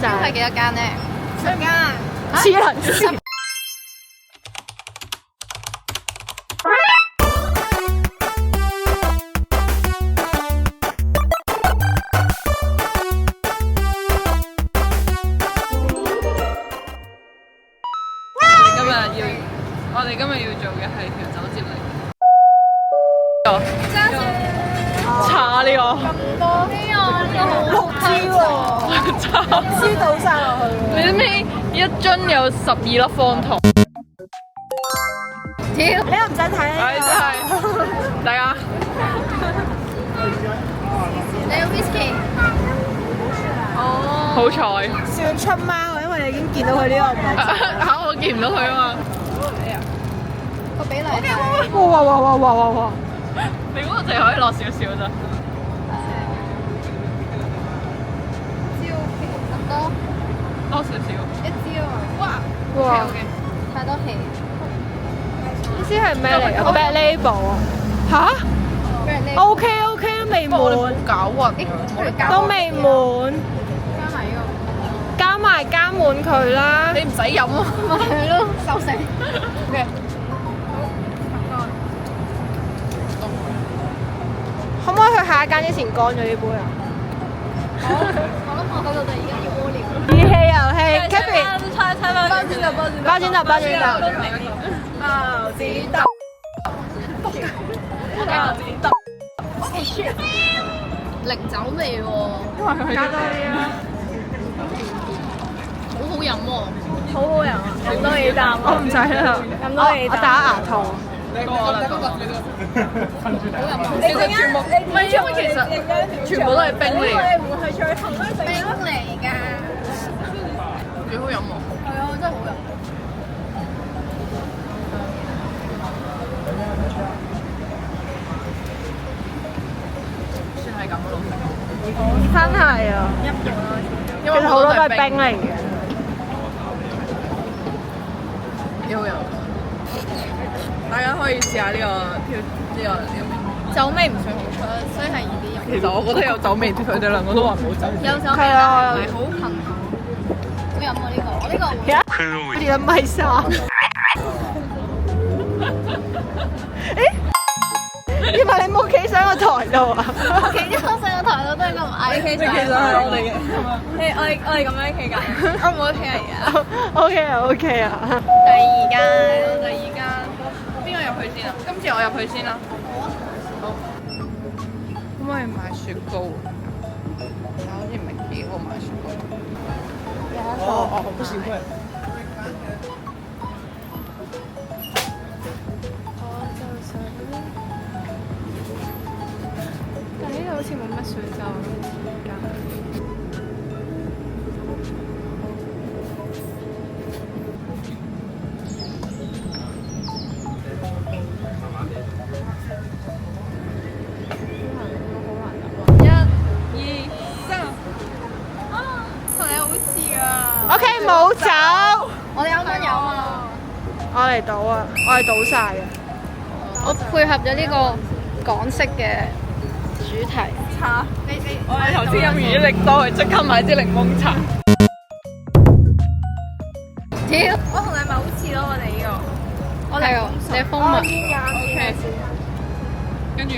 就係幾多間咧？10間。黐撚線。我哋今日要做嘅係調酒接力。查呢個。咁多呢個知道晒落去。你知唔知一樽有12粒方糖？你又唔使睇呢係真係，大家。你有 whisky？哦。好彩。算出貓，因為你已經見到佢呢個位置。嚇！我見唔到佢啊嘛。個比例。哇！你嗰個淨係可以落少少咋？支 OK，咁多？多少少。一支啊！哇！太多氣。呢支係咩嚟㗎 ？Black Label 啊？嚇 ？OK，都未滿，搞混。都未滿。加埋加滿佢啦。你唔使飲啊！係咯，收成。嘅。可唔可以去下一間之前乾咗呢杯啊？我諗我到而家要屙尿。義氣遊戲 ，Katy，包剪揼。零酒味喎。加多啲啊！好好飲喎。好好飲啊！飲多幾啖，我唔使啦，飲多幾啖。我打牙痛。其實全部唔係，因為其實全部都係冰嚟嘅。冰嚟㗎。幾好飲喎！係啊，真係好飲。算係咁咯。真係啊！其實好多都係冰嚟嘅。幾好飲！大家可以試下呢個酒味唔算好出，所以係易啲飲。其實我覺得有酒味，佢哋兩個都話冇酒味。有酒味，但係唔係好噴。好飲啊！呢個，我呢個會。2米3。因為你冇企上個台度啊！我企咗上個台度都係咁矮，企上。其實係我哋嘅。我哋咁樣企㗎。我唔 OK 啊而家。OK 啊。第二間。邊個入去先啊？今次我入去先啦。好。可唔可以買雪糕？但好似唔係幾好買雪糕。不行會。但係呢度好似冇乜水就而家。OK， 冇酒。我哋啱啱有啊。我嚟倒啊！我係倒晒嘅。我配合咗呢個港式嘅主題。茶。我哋頭先飲完啲力多，即刻買支檸檬茶。屌！我同你咪好似咯，我哋呢個。我哋你蜂蜜。OK。跟住。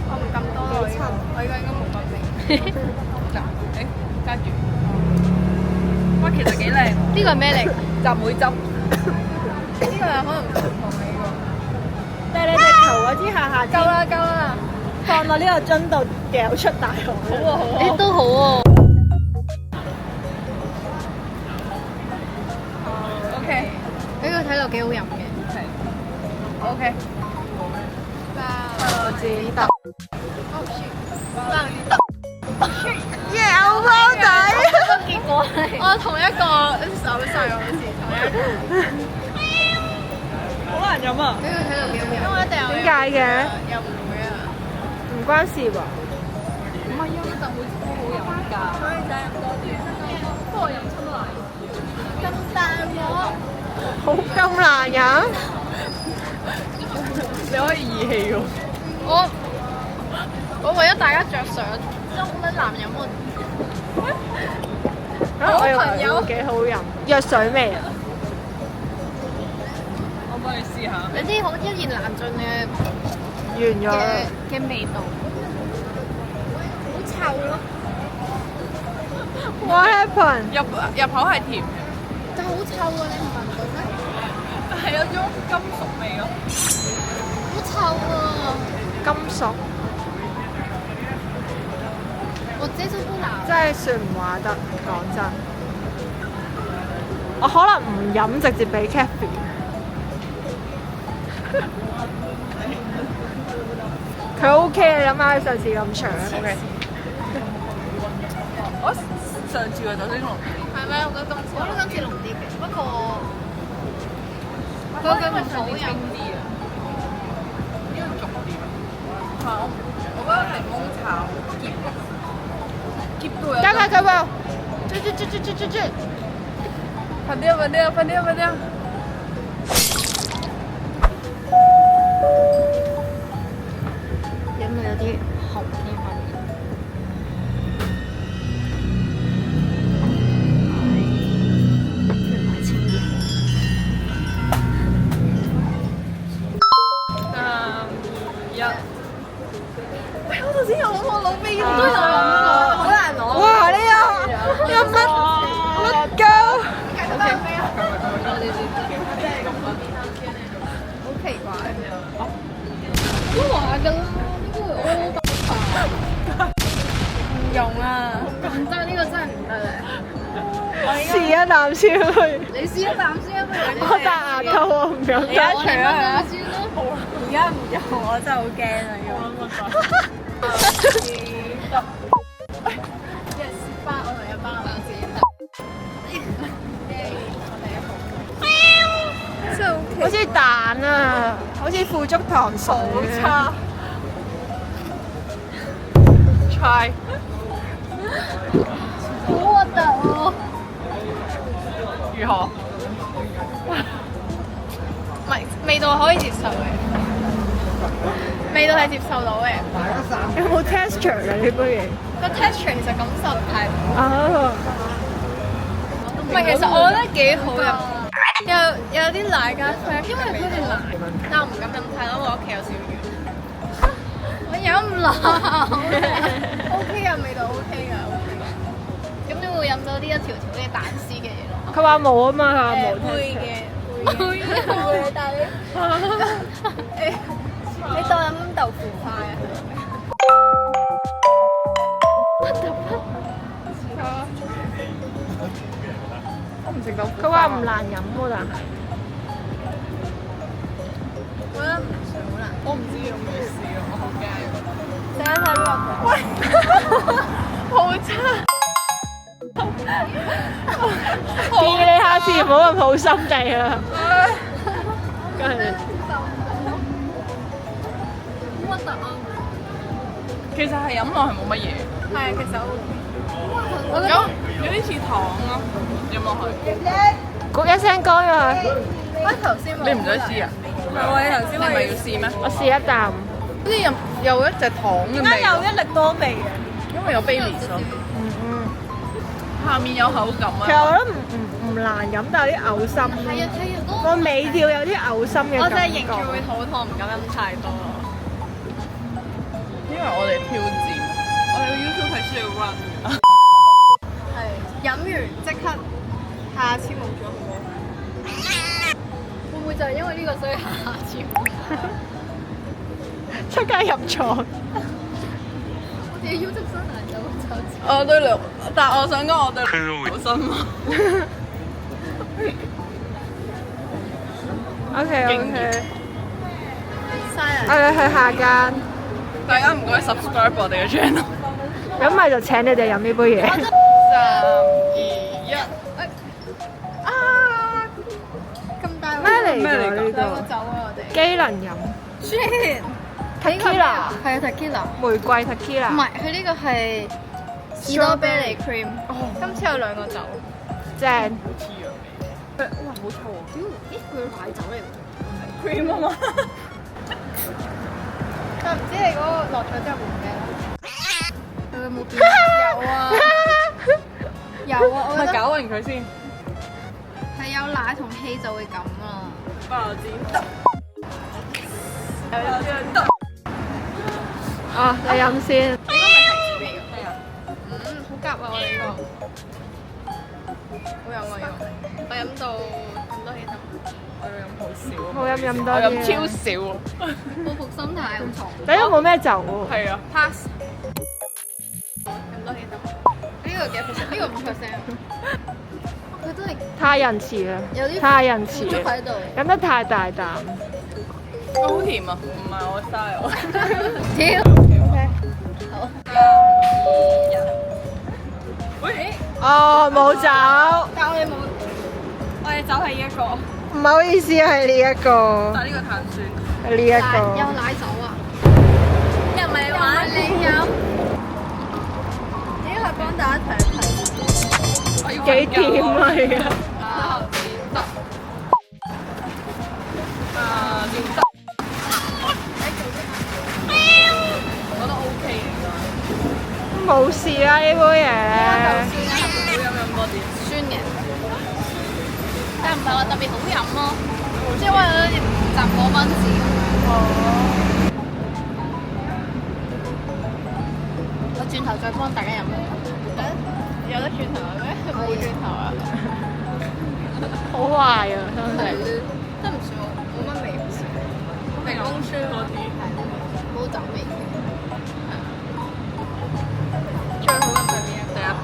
我唔咁多啦，我依家應該冇咁味。嗱，加住。哇，其實幾靚。呢個係咩嚟？集梅汁。呢個有可能唔同嘅呢個。但係你哋頭嗰支下夠啦，放到呢個樽度掉出大海。好喎好喎。誒都好喎。OK。呢個睇落幾好飲嘅。係。OK。包剪揼。耶！我包底。結果係我同一個手勢好似同一個。好難飲啊！呢個睇落幾好飲。因為一定有。點解嘅？又唔會啊。唔關事喎。唔係啊，就會好好飲㗎。所以就飲多啲。不過飲親都難。咁大鑊。好咁難飲？你可以義氣喎。我為咗大家着想，即係好撚難飲喎。以為會幾好飲。藥水味啊！我幫你試下。有啲好一言難盡完咗啦。嘅味道，好臭咯， What happened？入口係甜，但係好臭啊！你唔聞到咩？係有種金屬味咯。好臭啊！金屬我這種不拿。真係算唔話得，講真。我可能唔飲，直接俾 Kathy。佢 OK 啊，你諗下佢上次咁長。OK。我上次嘅酒精濃啲。係咩？我覺得今次濃啲嘅，不過佢嘅唔好飲啲啊，呢個重啲。係我覺得檸檬茶澀到有。加埋佢喎，追！快啲啊！快啲啊！快啲啊！快啲啊！飲到有啲紅添啊！喂，我頭先有攞老味，都有諗過，好難攞。哇！呢個乜 ？Let go！好奇怪。都話㗎啦，呢個會屙唔用啊！唔得，呢個真係唔得咧。試一啖先去。你試一啖先啊！我戴牙套，我唔想而家除咗佢啦，先咯。而家唔用，我真係好驚啊！我同一包自己好似蛋啊，好似腐竹糖水。好差。Try。好核突喎！如何？唔係味道可以接受嘅，味道係接受到嘅。有冇 texture 嘅呢杯嘢？個 texture 其實感受唔太好。啊，唔係，其實我覺得幾好飲，有啲奶加 cream，因為佢哋奶，但我唔敢飲太多，我屋企有少少遠。我飲唔落，OK 嘅味道 OK 嘅。咁你會飲到啲一條條嘅蛋絲嘅嘢咯？佢話冇啊嘛，佢話冇。會嘅，會，但係你當飲豆腐花啊？我唔食到。佢話唔難飲喎，但係。我覺得唔算好難。我唔知有冇試啊，我好驚。陣間睇呢個。喂，好差。建議你下次唔好咁好心地啦。梗係。好核突啊！其實係飲落係冇乜嘢，係，其實我覺有啲似糖咯，飲落去。咕一聲乾咗佢。我頭先你唔想試啊？係喎，你頭先咪要試咩？我試一啖。好似有一隻糖嘅味。有一力多味嘅。因為有 Baileys 咯。下面有口感啊。其實我覺得唔難飲，但係有啲嘔心。係啊係啊，個尾調有啲嘔心嘅感覺。我真係認住會肚痛，唔敢飲太多咯。因為我哋挑戰，我哋個 YouTube 係需要 run 嘅。係飲完即刻下次冇咗好多。會唔會就係因為呢個所以下次冇？出街入廠。我哋 YouTube 新難就我對你，但係我想講我對你好失望。OK。嘥我哋去下間。大家唔該 subscribe 我哋嘅 channel。咁咪就請你哋飲呢杯嘢。 3、2、1。啊！咁大咩嚟㗎咩嚟㗎呢兩個個？酒啊！我哋機能飲。Tequila。係啊，Tequila。玫瑰唔 Tequila。係，佢呢個係士多啤梨 cream。今次有兩個酒。正。哇，好臭啊！咦？佢奶酒嚟喎。 cream 啊嘛。但唔知你嗰個落咗之後會唔會咧？佢有冇變？有啊，有啊，我覺得搞暈佢先。係有奶同氣就會咁啊！爆煎。啊，你飲先。應該係提子味㗎。係啊。好夾啊！我哋呢個。好飲啊！我飲到咁多氣得。我飲好少。冇飲多我啲。飲超少。報復心態好重。你都冇咩酒喎。係啊。 pass。咁多氣得。呢個幾 percent？呢個5%。佢都係太仁慈啦，有啲太仁慈腐竹喺度。飲得太大啖。好甜啊！唔係我 style。屌。好。喂，哦，冇酒，但我哋冇，我哋酒係呢一個。唔好意思，係呢一個，但係呢個碳酸。係呢一有個。奶酒啊！又唔係玩你飲？呢個幫大家睇一睇。幾甜啊！而家。啊，點得？啊，點得？我覺得 OK 嘅。冇事啦，呢杯嘢。好飲咁多啲。酸嘅，但唔係話特別好飲咯，即係話有啲雜果賓治咁樣。我轉頭再幫大家飲啦。有得轉頭咩？冇轉頭啊！好壞啊，真係。真唔算冇乜味，檸檬酸嗰啲係冇酒味。最好飲係邊一個？第一杯。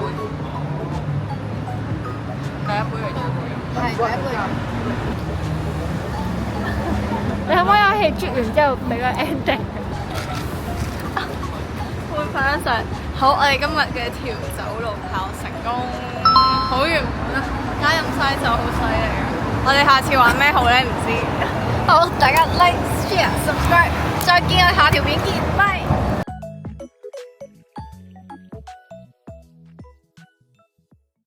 第一杯係最好飲。係第一杯。你可唔可以有氣啜完之後俾個 ending？會快得晒。好，我哋今日嘅調酒路跑成功，好圓滿啊！大家飲晒酒好犀利啊！我哋下次玩咩好咧？唔知。好，大家 like、share、subscribe，再見啊！下條片見，拜。